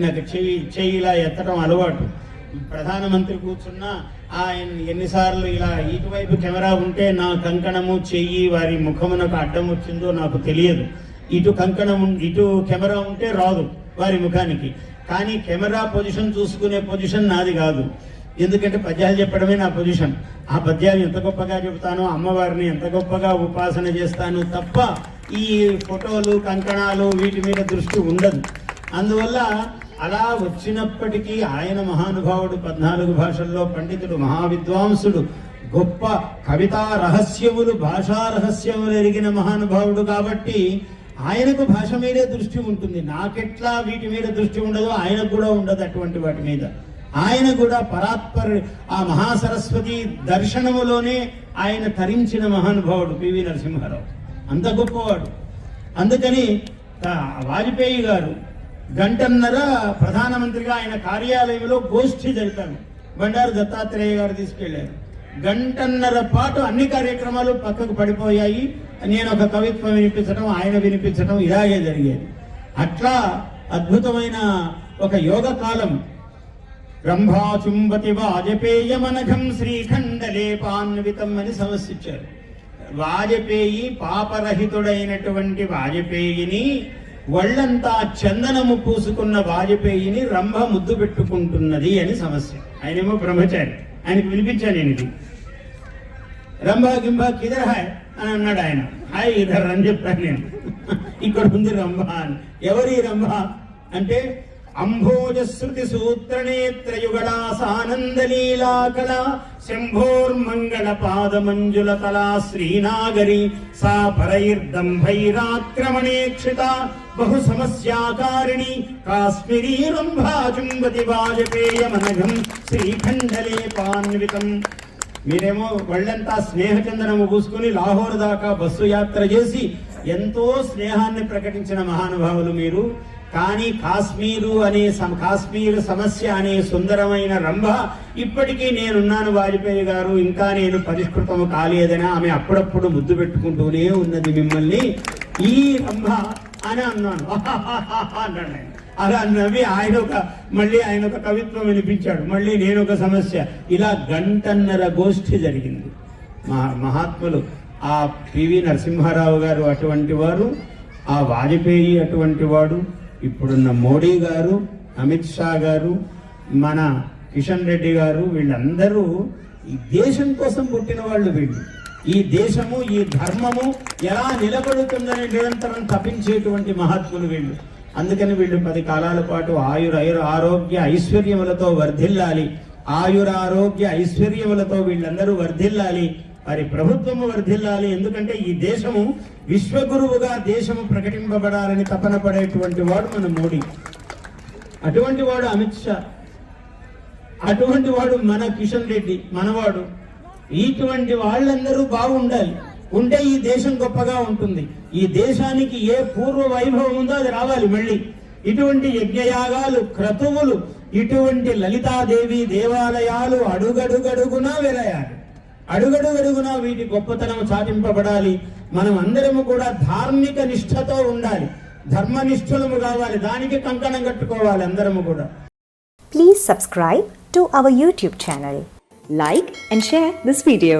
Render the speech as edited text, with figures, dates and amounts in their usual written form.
నాకు చెయ్యి ఇలా ఎత్తడం అలవాటు. ప్రధానమంత్రి కూర్చున్నా ఆయన ఎన్నిసార్లు ఇలా ఇటువైపు కెమెరా ఉంటే నా కంకణము చెయ్యి వారి ముఖమునకు అడ్డం వచ్చిందో నాకు తెలియదు. ఇటు కంకణం ఇటు కెమెరా ఉంటే రాదు వారి ముఖానికి. కానీ కెమెరా పొజిషన్ చూసుకునే పొజిషన్ నాది కాదు. ఎందుకంటే పద్యాలు చెప్పడమే నా పొజిషన్. ఆ పద్యాలు ఎంత గొప్పగా చెబుతానో, అమ్మవారిని ఎంత గొప్పగా ఉపాసన చేస్తాను తప్ప ఈ ఫోటోలు కంకణాలు వీటి మీద దృష్టి ఉండదు. అందువల్ల అలా వచ్చినప్పటికీ ఆయన మహానుభావుడు, 14 భాషల్లో పండితుడు, మహావిద్వాంసుడు, గొప్ప కవితా రహస్యములు, భాషా రహస్యములు ఎరిగిన మహానుభావుడు కాబట్టి ఆయనకు భాష మీదే దృష్టి ఉంటుంది. నాకెట్లా వీటి మీద దృష్టి ఉండదో ఆయనకు కూడా ఉండదు. అటువంటి వాటి మీద ఆయన కూడా పరాత్పర్ ఆ మహాసరస్వతి దర్శనములోనే ఆయన తరించిన మహానుభావుడు పివి నరసింహారావు. అంత గొప్పవాడు. అందుకని వాజపేయి గారు గంటన్నర ప్రధానమంత్రిగా ఆయన కార్యాలయంలో గోష్ఠి జరిపాను. బండారు దత్తాత్రేయ గారు తీసుకెళ్లారు. గంటన్నర పాటు అన్ని కార్యక్రమాలు పక్కకు పడిపోయాయి. నేను ఒక కవిత్వం వినిపించడం, ఆయన వినిపించడం ఇలాగే జరిగేది. అట్లా అద్భుతమైన ఒక యోగ కాలం. రంభాచుంబతి వాజపేయమనఘం శ్రీఖండలేపాన్వితం అని సమస్యించారు. వాజపేయి, పాపరహితుడైనటువంటి వాజపేయిని, ఒళ్లంతా చందనము పూసుకున్న వాజపేయిని రంభ ముద్దు పెట్టుకుంటున్నది అని సమస్య. ఆయనేమో బ్రహ్మచారి. ఆయనకు వినిపించాను నేను ఇది. రంభ గింభ కిదర్ హాయ్ అని అన్నాడు ఆయన. హాయ్ ఇదర్ అని చెప్పాను నేను. ఇక్కడ ఉంది రంభ అని. ఎవరి రంభ అంటే అంభోజశ్రుతి సూత్రనేత్రయుగళాసానందలీలాకళ శంభోర్మంగళ పాదమంజుల కళా శ్రీనాగరి సా పరైర్దంభైరాక్రమణేక్షిత బహు సమస్యాకారిణి కాశ్మీరీ రంభాచుంబతి వాజపేయమనఘం శ్రీఖండలేపాన్వితం. మీరేమో ఒళ్ళంతా స్నేహచందనము పూసుకుని లాహోర్ దాకా బస్సు యాత్ర చేసి ఎంతో స్నేహాన్ని ప్రకటించిన మహానుభావులు మీరు. కానీ కాశ్మీరు సమస్య అనే సుందరమైన రంభ ఇప్పటికీ నేనున్నాను వాజపేయి గారు, ఇంకా నేను పరిష్కృతము కాలేదని ఆమె అప్పుడప్పుడు ముద్దు పెట్టుకుంటూనే ఉన్నది మిమ్మల్ని. ఈ రంభ అని అన్నాను. అన్నాడు ఆయన. అలా నవ్వి మళ్ళీ ఆయన ఒక కవిత్వం వినిపించాడు. మళ్ళీ నేను ఒక సమస్య. ఇలా గంటన్నర గోష్ఠి జరిగింది. మహాత్ములు ఆ పివి నరసింహారావు గారు అటువంటి వారు, ఆ వాజపేయి అటువంటి వాడు, ఇప్పుడున్న మోడీ గారు, అమిత్ షా గారు, మన కిషన్ రెడ్డి గారు, వీళ్ళందరూ ఈ దేశం కోసం పుట్టిన వాళ్ళు. వీళ్ళు ఈ దేశము, ఈ ధర్మము ఎలా నిలబడుతుందని నిరంతరం తప్పించేటువంటి మహాత్ములు వీళ్ళు. అందుకని వీళ్ళు 10 కాలాల పాటు ఆరోగ్య ఐశ్వర్యములతో వర్ధిల్లాలి. ఆరోగ్య ఐశ్వర్యములతో వీళ్ళందరూ వర్ధిల్లాలి. వారి ప్రభుత్వము వర్ధిల్లాలి. ఎందుకంటే ఈ దేశము విశ్వగురువుగా దేశము ప్రకటింపబడాలని తపన పడేటువంటి వాడు మన మోడీ. అటువంటి వాడు అమిత్ షా. అటువంటి వాడు మన కిషన్ రెడ్డి, మనవాడు. ఇటువంటి వాళ్ళందరూ బాగుండాలి. ఉంటే ఈ దేశం గొప్పగా ఉంటుంది. ఈ దేశానికి ఏ పూర్వ వైభవం ఉందో అది రావాలి మళ్ళీ. ఇటువంటి యజ్ఞయాగాలు, క్రతువులు, ఇటువంటి లలితాదేవి దేవాలయాలు అడుగడుగడుగునా వెలయాలి. అడుగడుగడుగునా వీటి గొప్పతనం చాటింపబడాలి. మనం అందరము కూడా ధార్మిక నిష్ఠతో ఉండాలి. ధర్మనిష్ఠులము కావాలి. దానికి కంకణం కట్టుకోవాలి అందరము కూడా. Please subscribe to our YouTube channel. Like and share this video.